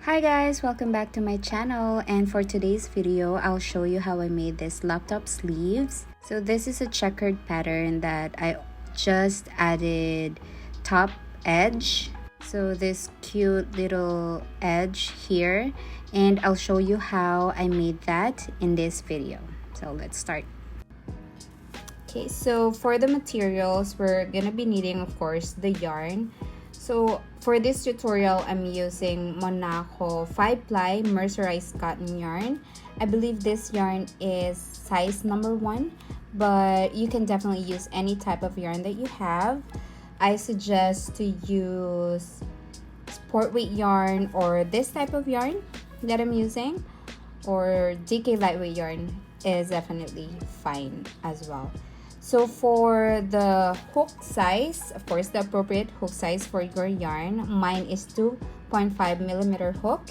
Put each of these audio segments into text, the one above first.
Hi guys, welcome back to my channel, and for today's video I'll show you how I made this laptop sleeves. So this is a checkered pattern that I just added top edge, so this cute little edge here, and I'll show you how I made that in this video. So let's start. Okay, so for the materials, we're gonna be needing, of course, the yarn. So for this tutorial, I'm using Monaco 5-ply mercerized cotton yarn. I believe this yarn is size number 1, but you can definitely use any type of yarn that you have. I suggest to use sport weight yarn or this type of yarn that I'm using, or DK lightweight yarn is definitely fine as well. So for the hook size, of course, the appropriate hook size for your yarn, mine is 2.5mm hook.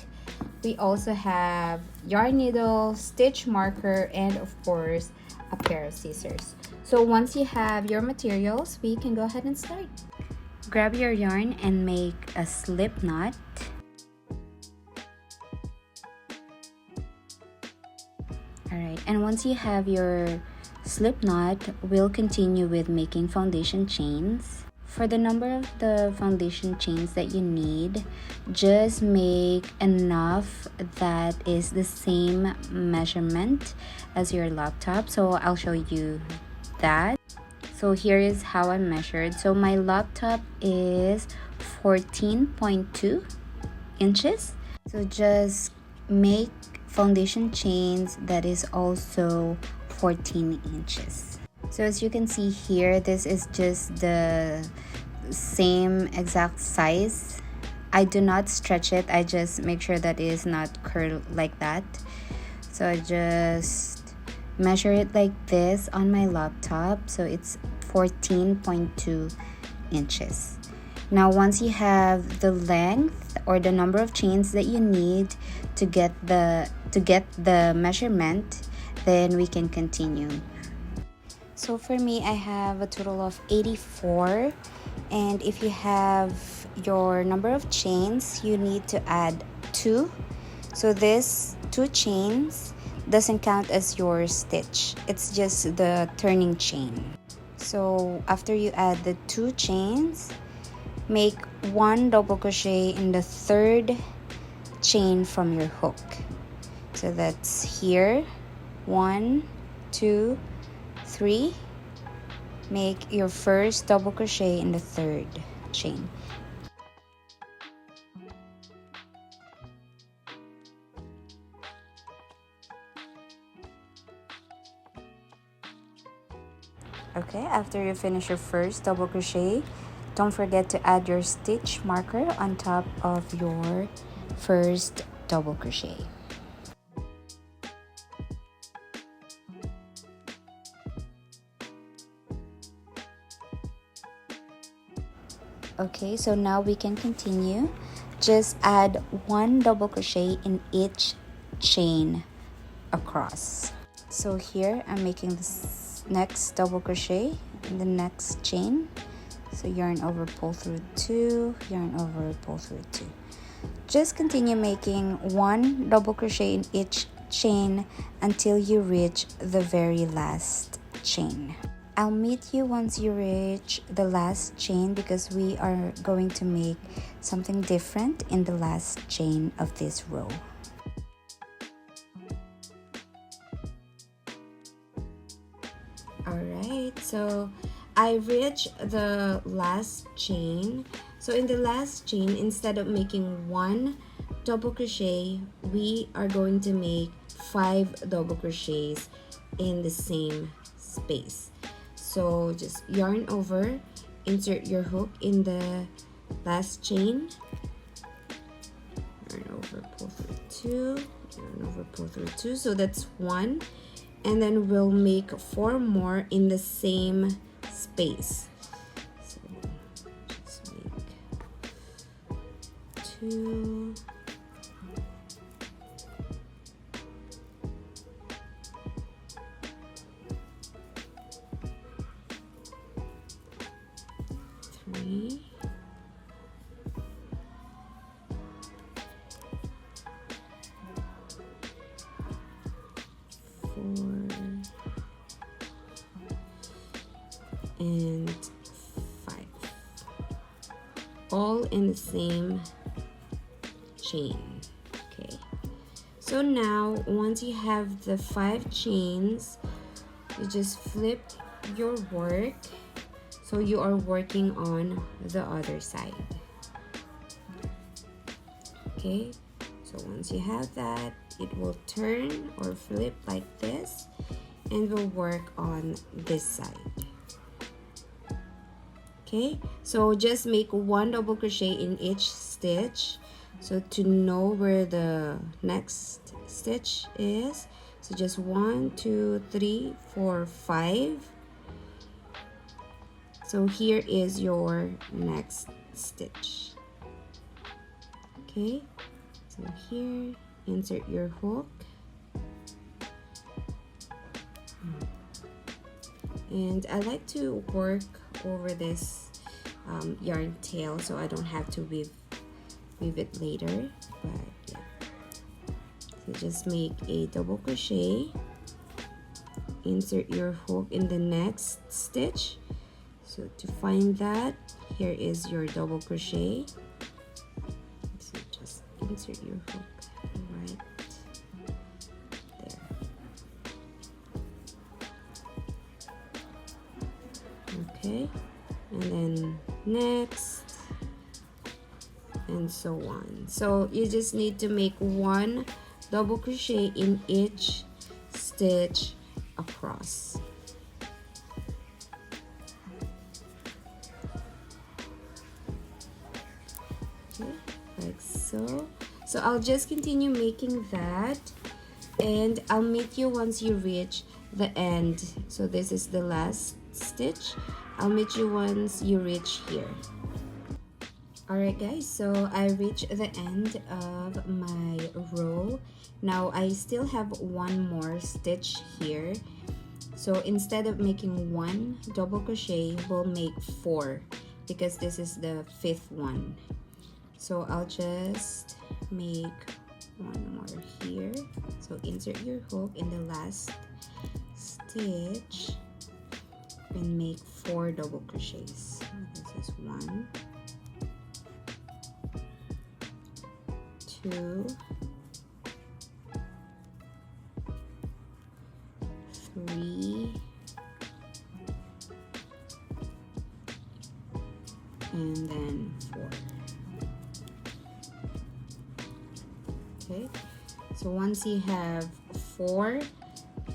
We also have yarn needle, stitch marker, and of course, a pair of scissors. So once you have your materials, we can go ahead and start. Grab your yarn and make a slip knot. Alright, and once you have your slip knot, we'll continue with making foundation chains. For the number of the foundation chains that you need, just make enough that is the same measurement as your laptop. So I'll show you that. So here is how I measured. So my laptop is 14.2 inches. So just make foundation chains that is also 14 inches. So as you can see here, this is just the same exact size. I do not stretch it, I just make sure that it is not curled like that. So I just measure it like this on my laptop. So it's 14.2 inches. Now once you have the length or the number of chains that you need to get the measurement, then we can continue. So for me, I have a total of 84, and if you have your number of chains, you need to add 2. So this 2 chains doesn't count as your stitch, it's just the turning chain. So after you add the 2 chains, make 1 double crochet in the 3rd chain from your hook. So that's here, 1, 2, 3. Make your first double crochet in the 3rd chain. Okay, after you finish your first double crochet, don't forget to add your stitch marker on top of your first double crochet. Okay, so now we can continue. Just add 1 double crochet in each chain across. So here I'm making this next double crochet in the next chain. So yarn over, pull through 2, yarn over, pull through 2. Just continue making 1 double crochet in each chain until you reach the very last chain. I'll meet you once you reach the last chain because we are going to make something different in the last chain of this row. Alright, so I reached the last chain. So in the last chain, instead of making 1 double crochet, we are going to make 5 double crochets in the same space. So just yarn over, insert your hook in the last chain, yarn over, pull through 2, yarn over, pull through 2. So that's 1, and then we'll make 4 more in the same space. So just make 2, 3, and 5, all in the same chain. Okay, so now once you have the 5 chains, you just flip your work so you are working on the other side. Okay, so once you have that, it will turn or flip like this, and we'll work on this side. Okay, so just make 1 double crochet in each stitch, so to know where the next stitch is. So just 1, 2, 3, 4, 5. So here is your next stitch. Okay, so here insert your hook, and I like to work over this yarn tail so I don't have to weave it later. But yeah, so just make a double crochet, insert your hook in the next stitch. So to find that, here is your double crochet. So just insert your hook right there. Okay, and then next, and so on. So you just need to make 1 double crochet in each stitch across. Okay, like so. So I'll just continue making that, and I'll meet you once you reach the end. So this is the last stitch. I'll meet you once you reach here. Alright guys, so I reached the end of my row. Now I still have 1 more stitch here. So instead of making 1 double crochet, we'll make 4 because this is the 5th one. So I'll just make 1 more here. So insert your hook in the last stitch and make 4 double crochets. This is 1, 2, 3, and then 4. Okay, so once you have 4,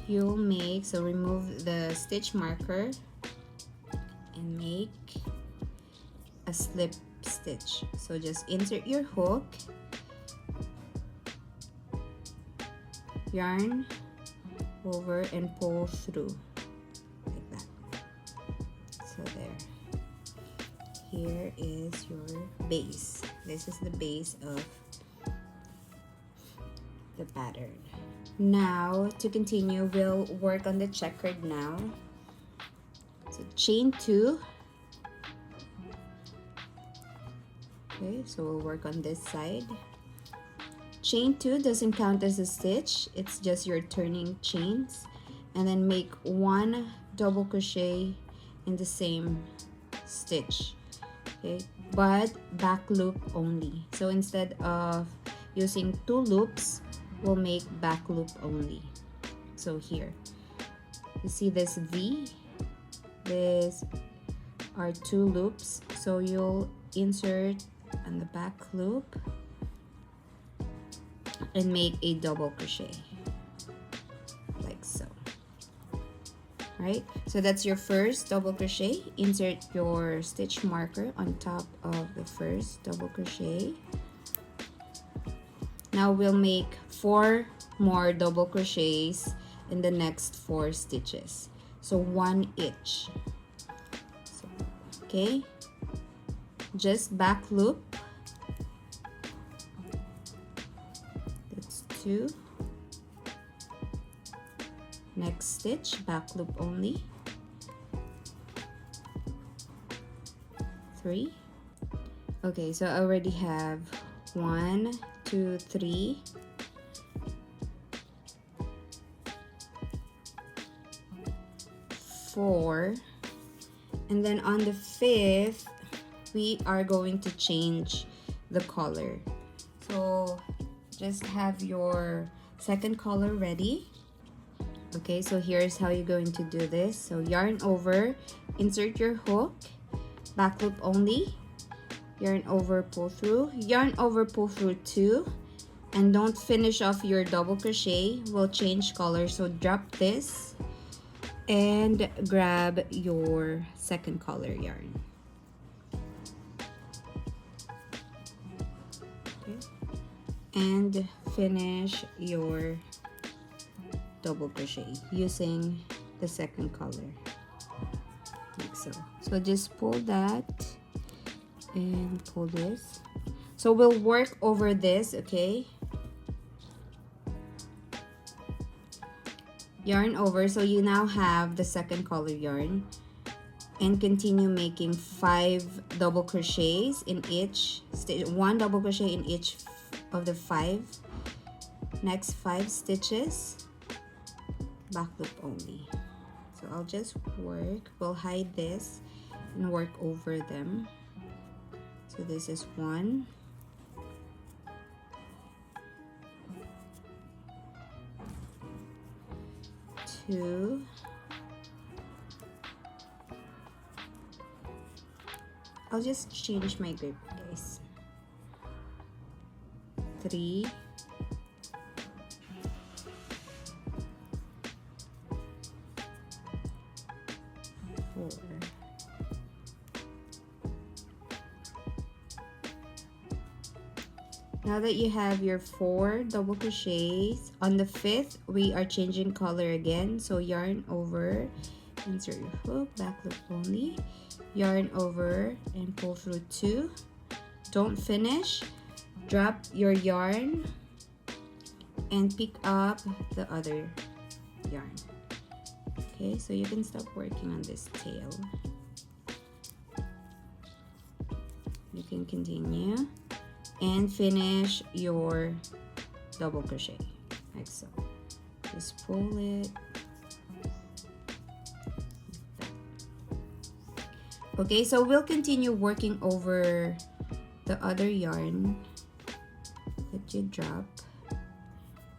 you'll make, so remove the stitch marker and make a slip stitch. So just insert your hook, yarn over and pull through like that. So there, here is your base. This is the base of the pattern. Now to continue, we'll work on the checkered now. So chain 2. Okay, so we'll work on this side. Chain 2 doesn't count as a stitch, it's just your turning chains, and then make 1 double crochet in the same stitch. Okay, but back loop only. So instead of using 2 loops, we'll make back loop only. So here you see this V, these are 2 loops, so you'll insert on the back loop and make a double crochet like so. Right, so that's your first double crochet. Insert your stitch marker on top of the first double crochet. Now we'll make 4 more double crochets in the next 4 stitches, so 1 each. So, okay, just back loop, that's 2, next stitch back loop only, 3. Okay, so I already have 1, 2, 3, 4, And then on the 5th, we are going to change the color. So just have your second color ready. Okay, so here's how you're going to do this. So yarn over, insert your hook, back loop only, yarn over, pull through, yarn over, pull through 2, and don't finish off your double crochet. We'll change color. So drop this and grab your second color yarn. Okay, and finish your double crochet using the second color, like so. So just pull that and pull this. So we'll work over this, okay? Yarn over, so you now have the second color yarn, and continue making 5 double crochets in each, 1 double crochet in each of the 5 next 5 stitches, back loop only. So I'll just work, we'll hide this and work over them. So this is 1, 2, I'll just change my grip, guys. 3, 4, now that you have your 4 double crochets, on the 5th we are changing color again. So yarn over, insert your hook, back loop only, yarn over and pull through 2, don't finish, drop your yarn and pick up the other yarn. Okay, so you can stop working on this tail. You can continue and finish your double crochet like so. Just pull it. Okay, so we'll continue working over the other yarn that you drop.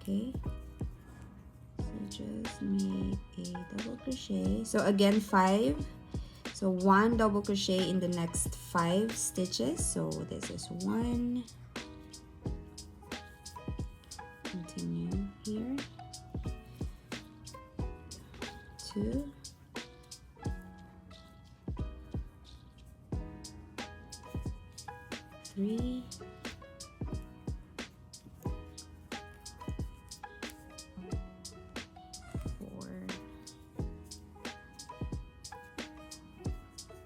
Okay, so just make a double crochet. So again 5, so 1 double crochet in the next 5 stitches. So this is 1, continue here, 2, 3, 4,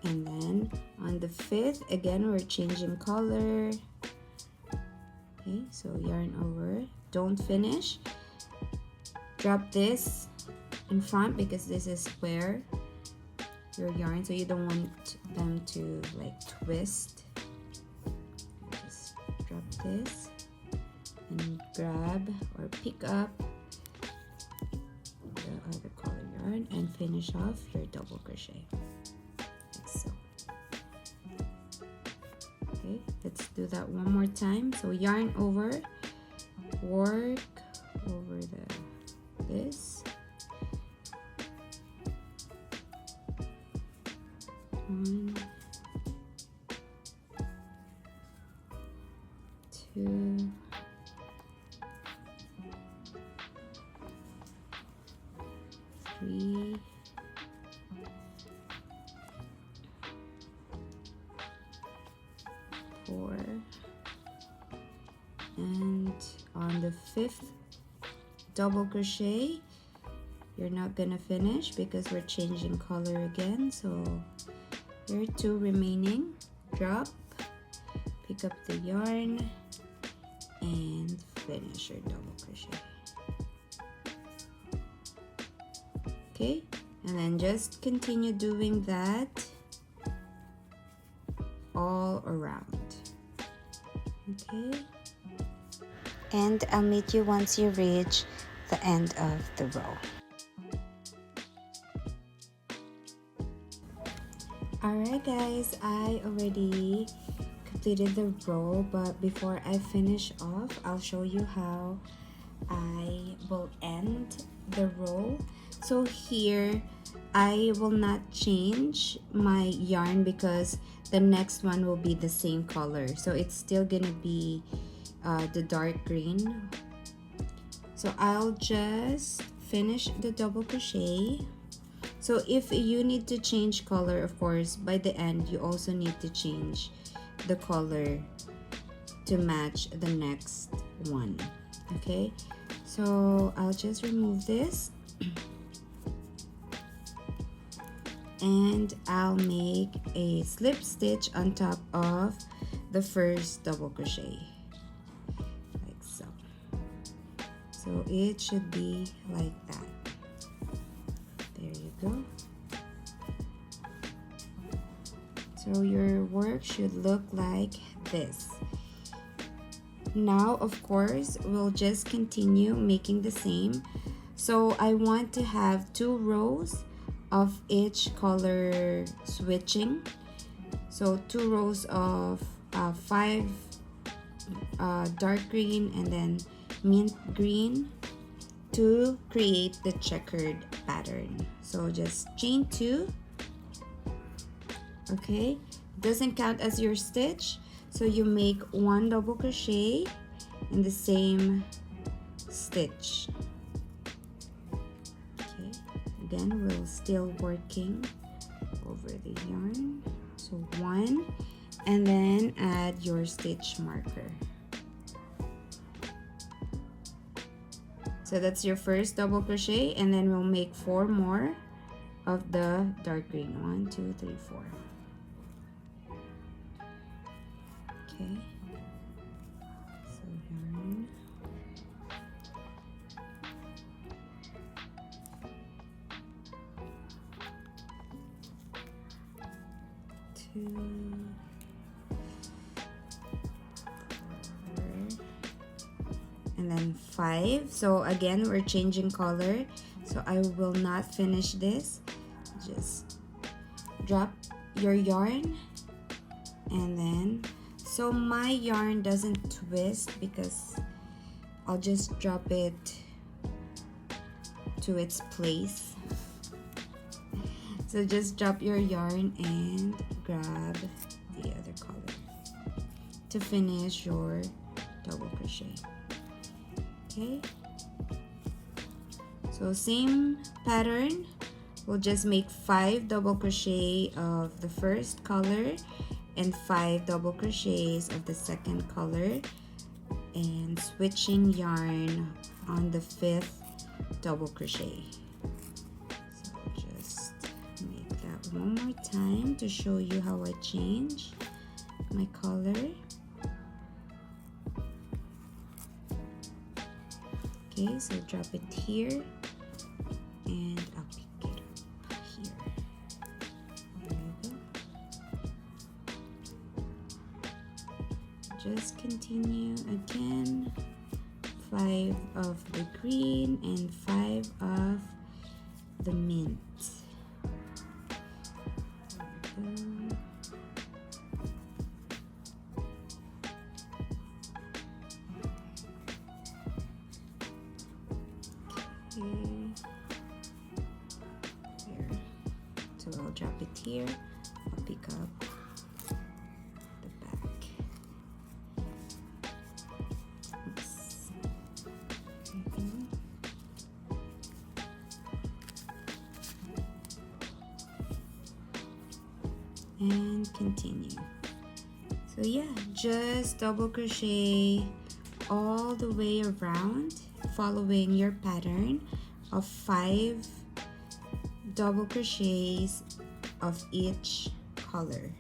and then on the 5th again we're changing color. Okay, so yarn over, don't finish, drop this in front because this is where your yarn, so you don't want them to like twist. Just drop this and grab or pick up the other color yarn and finish off your double crochet like so. Okay, let's do that one more time. So yarn over, work over this, 1, 2, 3, 4, and on the 5th double crochet you're not gonna finish because we're changing color again. So there are 2 remaining, drop, pick up the yarn and finish your double crochet. Okay, and then just continue doing that all around. Okay, And I'll meet you once you reach the end of the row. Alright guys, I already completed the row, but before I finish off, I'll show you how I will end the row. So here I will not change my yarn because the next one will be the same color, so it's still gonna be the dark green. So I'll just finish the double crochet. So if you need to change color, of course, by the end you also need to change the color to match the next one. Okay, so I'll just remove this and I'll make a slip stitch on top of the first double crochet, like so. So it should be like that. There you go. So your work should look like this. Now, of course, we'll just continue making the same. So I want to have 2 rows of each color switching. So 2 rows of 5 dark green and then mint green to create the checkered pattern. So just chain 2. Okay, doesn't count as your stitch, so you make 1 double crochet in the same stitch. Okay, again we're still working over the yarn, so 1 and then add your stitch marker. So that's your first double crochet, and then we'll make 4 more of the dark green. 1 2 3 4. Okay, so yarn, 2 4 and then 5. So again we're changing color, so I will not finish this. Just drop your yarn, and then so my yarn doesn't twist because I'll just drop it to its place. So just drop your yarn and grab the other color to finish your double crochet. Okay, so same pattern, we'll just make 5 double crochet of the first color and 5 double crochets of the second color, and switching yarn on the 5th double crochet. So just make that one more time to show you how I change my color. Okay, so drop it here and I'll pick it up here. There you go. Just continue again. 5 of the green and 5 of the mint. There you go. Here. So I'll drop it here. I'll pick up the back. Oops. There you go. And continue. So yeah, just double crochet all the way around, following your pattern of 5 double crochets of each color.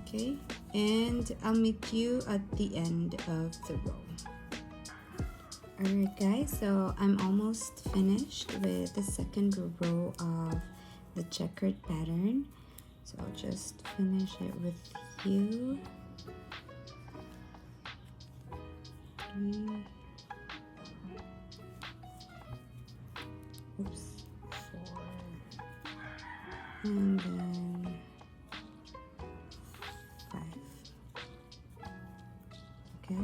Okay, and I'll meet you at the end of the row. Alright guys, so I'm almost finished with the second row of the checkered pattern. So I'll just finish it with you. 3, oops, 4, and then 5. Okay,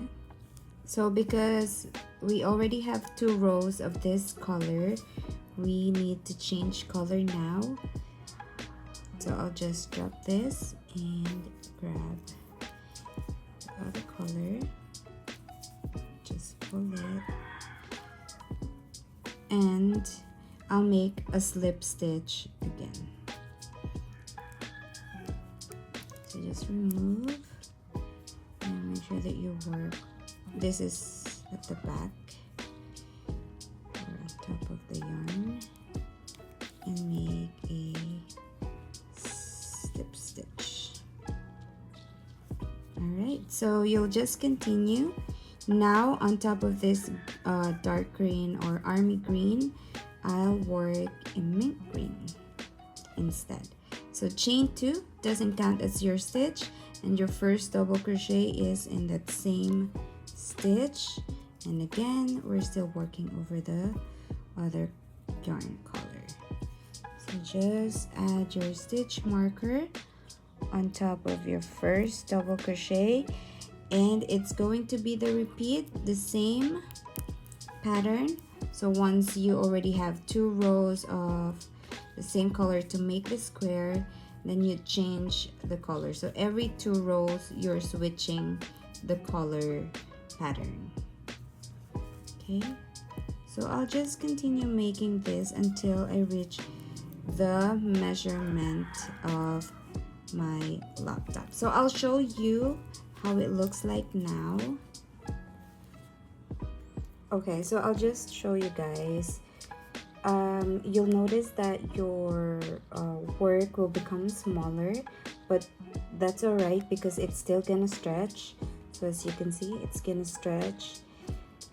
so because we already have 2 rows of this color, we need to change color now. So I'll just drop this and grab the other color, just pull it, and I'll make a slip stitch again. So just remove and make sure that you work. This is at the back or on top of the yarn, and make a slip stitch. Alright, so you'll just continue. Now on top of this dark green or army green, I'll work in mint green instead. So chain 2 doesn't count as your stitch, and your first double crochet is in that same stitch, and again we're still working over the other yarn color. So just add your stitch marker on top of your first double crochet, and it's going to be the repeat, the same pattern. So once you already have 2 rows of the same color to make the square, then you change the color. So every 2 rows you're switching the color pattern. Okay, so I'll just continue making this until I reach the measurement of my laptop. So I'll show you how it looks like now. Okay, so I'll just show you guys. You'll notice that your work will become smaller, but that's all right because it's still gonna stretch. So as you can see, it's gonna stretch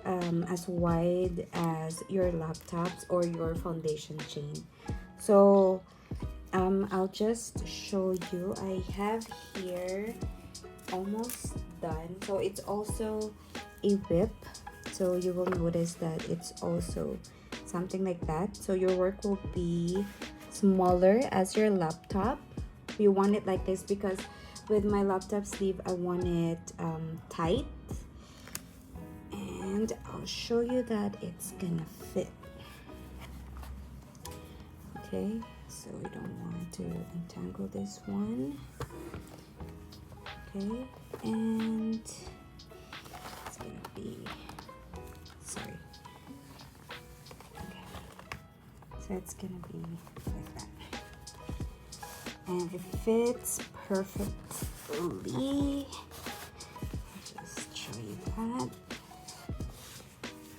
as wide as your laptops or your foundation chain. So I'll just show you. I have here almost done. So it's also a whip, so you will notice that it's also something like that. So your work will be smaller as your laptop. You want it like this because with my laptop sleeve I want it tight, and I'll show you that it's gonna fit. Okay, so we don't want to untangle this one. Okay, and it's gonna be, sorry, okay, so it's gonna be like that, and it fits perfectly. Just show you that.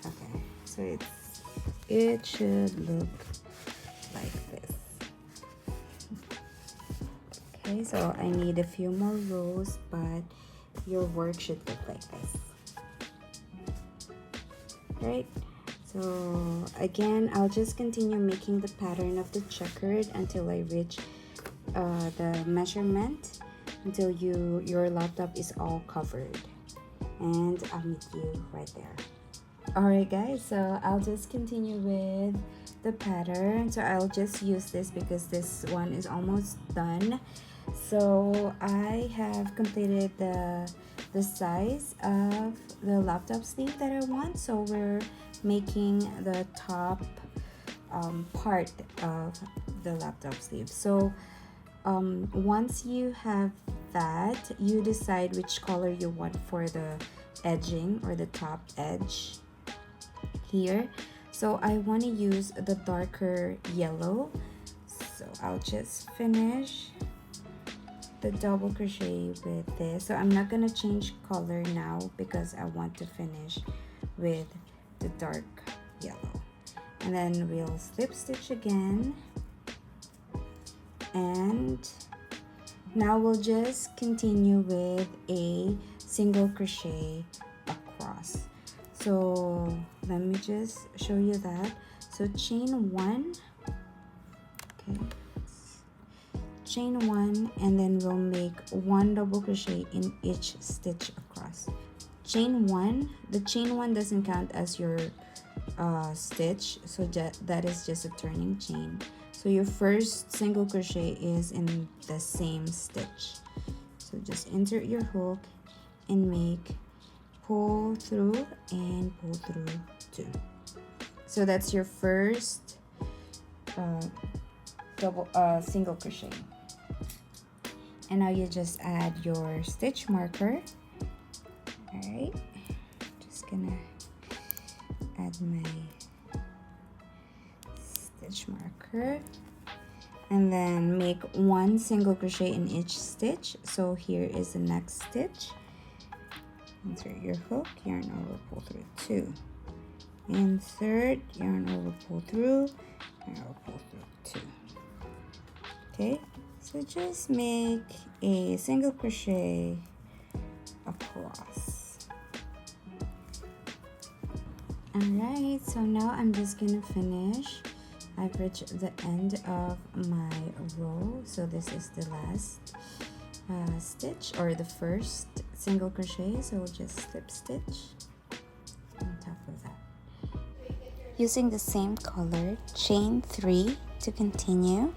Okay, so it should look like this. Okay, so I need a few more rows, but your work should look like this. Right, so again I'll just continue making the pattern of the checkered until I reach the measurement, until your laptop is all covered, and I'll meet you right there. Alright guys, so I'll just continue with the pattern. So I'll just use this because this one is almost done. So I have completed the size of the laptop sleeve that I want. So we're making the top part of the laptop sleeve. So once you have that, you decide which color you want for the edging or the top edge here. So I want to use the darker yellow, so I'll just finish the double crochet with this. So I'm not gonna change color now because I want to finish with the dark yellow, and then we'll slip stitch again, and now we'll just continue with a single crochet across. So let me just show you that. So chain 1, okay, chain 1, and then we'll make 1 double crochet in each stitch across. Chain 1, the chain 1 doesn't count as your stitch, so that is just a turning chain. So your first single crochet is in the same stitch. So just insert your hook and make pull through and pull through 2. So that's your first single crochet. And now you just add your stitch marker. All right, just gonna add my stitch marker and then make 1 single crochet in each stitch. So here is the next stitch. Insert your hook, yarn over, pull through 2. Insert, yarn over, pull through, yarn over, pull through 2. Okay, so just make a single crochet across. Alright, so now I'm just gonna finish. I've reached the end of my row, so this is the last stitch, or the first single crochet, so we'll just slip stitch on top of that. Using the same color, chain 3 to continue.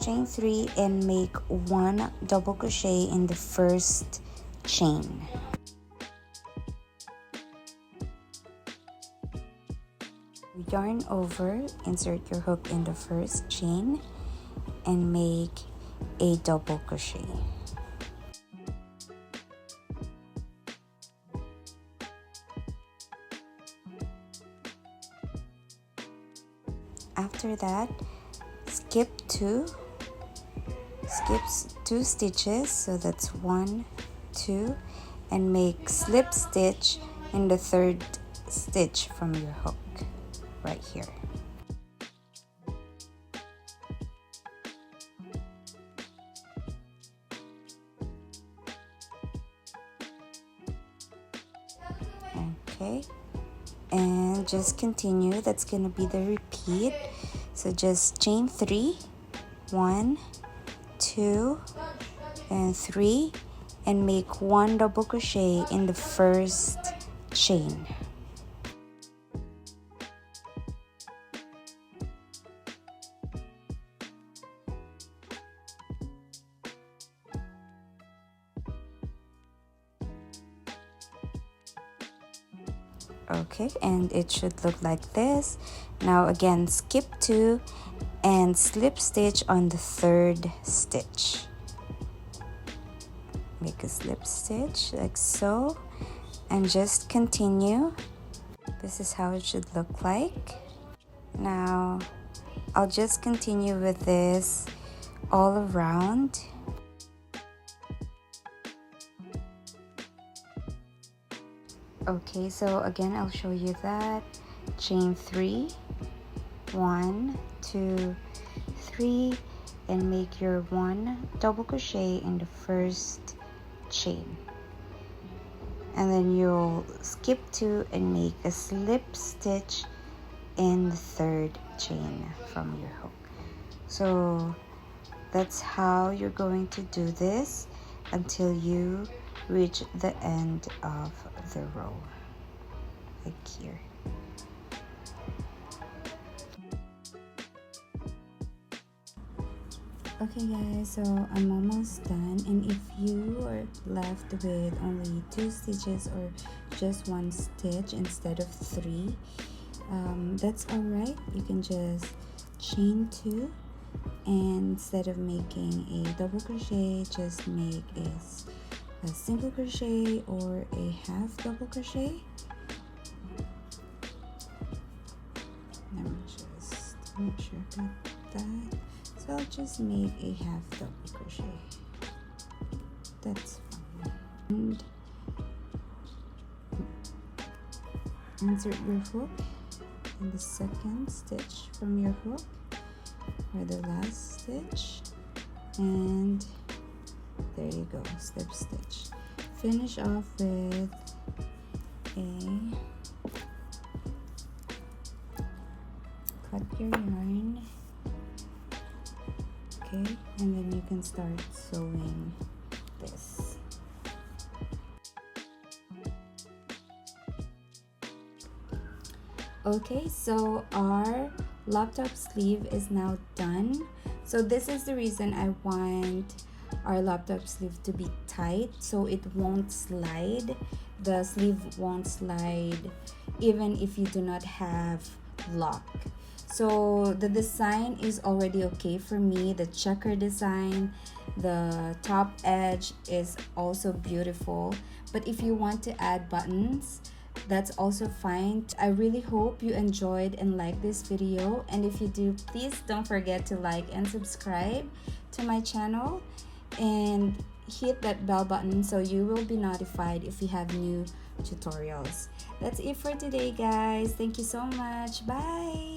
Chain 3 and make 1 double crochet in the first chain. Yarn over, insert your hook in the first chain and make a double crochet. After that, skip 2 stitches, so that's 1, 2, and make slip stitch in the third stitch from your hook right here. Okay, and just continue. That's gonna be the repeat. So just chain 3, 1, 2, and 3, and make 1 double crochet in the first chain. Okay, and it should look like this. Now again, skip 2 and slip stitch on the third stitch. Make a slip stitch like so and just continue. This is how it should look like. Now I'll just continue with this all around. Okay, so again, I'll show you that. Chain 3, 1, 2, 3, and make your 1 double crochet in the first chain. And then you'll skip 2 and make a slip stitch in the third chain from your hook. So that's how you're going to do this until you reach the end of the row, like here. Okay guys, so I'm almost done, and if you are left with only 2 stitches or just 1 stitch instead of 3, that's alright. You can just chain 2, and instead of making a double crochet, just make a single crochet or a half double crochet. Let me just make sure I got that. So I'll just make a half double crochet. That's fine. And insert your hook in the second stitch from your hook, or the last stitch, and there you go, slip stitch. Finish off with a cut your yarn, okay, and then you can start sewing this. Okay, so our laptop sleeve is now done. So this is the reason I want our laptop sleeve to be tight so it won't slide. The sleeve won't slide even if you do not have lock. So the design is already okay for me. The checker design, the top edge is also beautiful. But if you want to add buttons, that's also fine. I really hope you enjoyed and liked this video, and if you do, please don't forget to like and subscribe to my channel and hit that bell button so you will be notified if we have new tutorials. That's it for today, guys. Thank you so much. Bye.